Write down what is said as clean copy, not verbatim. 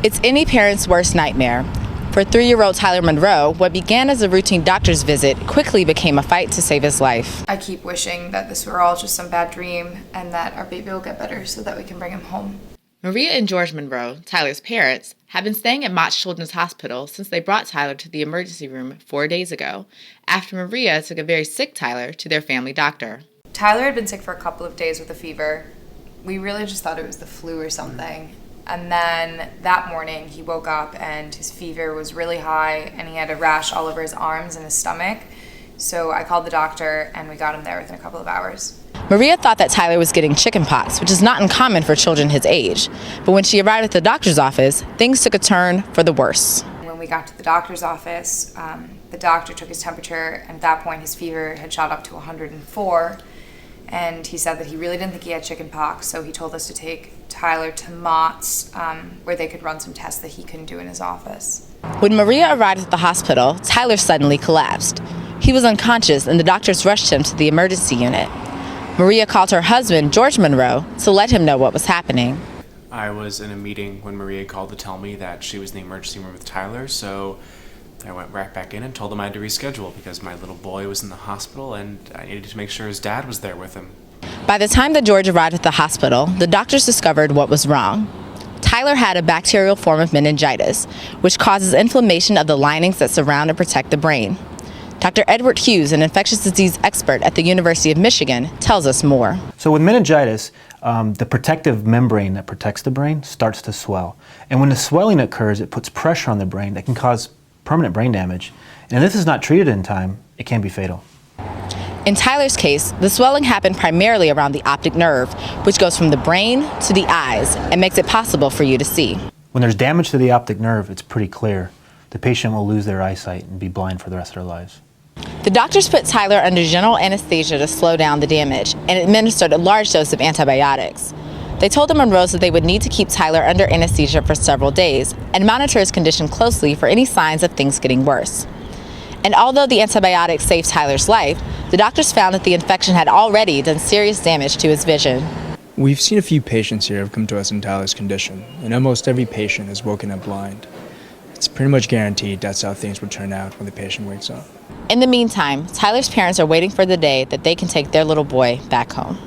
It's any parent's worst nightmare. For 3-year-old Tyler Monroe, what began as a routine doctor's visit quickly became a fight to save his life. I keep wishing that this were all just some bad dream and that our baby will get better so that we can bring him home. Maria and George Monroe, Tyler's parents, have been staying at Mott's Children's Hospital since they brought Tyler to the emergency room 4 days ago, after Maria took a very sick Tyler to their family doctor. Tyler had been sick for a couple of days with a fever. We really just thought it was the flu or something. And then that morning he woke up and his fever was really high and he had a rash all over his arms and his stomach. So I called the doctor and we got him there within a couple of hours. Maria thought that Tyler was getting chickenpox, which is not uncommon for children his age. But when she arrived at the doctor's office, things took a turn for the worse. When we got to the doctor's office, the doctor took his temperature, and at that point his fever had shot up to 104. And he said that he really didn't think he had chickenpox, so he told us to take Tyler to Mott's, where they could run some tests that he couldn't do in his office. When Maria arrived at the hospital, Tyler suddenly collapsed. He was unconscious and the doctors rushed him to the emergency unit. Maria called her husband, George Monroe, to let him know what was happening. I was in a meeting when Maria called to tell me that she was in the emergency room with Tyler, so I went right back in and told him I had to reschedule because my little boy was in the hospital and I needed to make sure his dad was there with him. By the time that George arrived at the hospital, the doctors discovered what was wrong. Tyler had a bacterial form of meningitis, which causes inflammation of the linings that surround and protect the brain. Dr. Edward Hughes, an infectious disease expert at the University of Michigan, tells us more. So with meningitis, the protective membrane that protects the brain starts to swell. And when the swelling occurs, it puts pressure on the brain that can cause permanent brain damage. And if this is not treated in time, it can be fatal. In Tyler's case, the swelling happened primarily around the optic nerve, which goes from the brain to the eyes and makes it possible for you to see. When there's damage to the optic nerve, it's pretty clear. The patient will lose their eyesight and be blind for the rest of their lives. The doctors put Tyler under general anesthesia to slow down the damage and administered a large dose of antibiotics. They told the Monroes that they would need to keep Tyler under anesthesia for several days and monitor his condition closely for any signs of things getting worse. And although the antibiotics saved Tyler's life, the doctors found that the infection had already done serious damage to his vision. We've seen a few patients here who have come to us in Tyler's condition, and almost every patient is woken up blind. It's pretty much guaranteed that's how things will turn out when the patient wakes up. In the meantime, Tyler's parents are waiting for the day that they can take their little boy back home.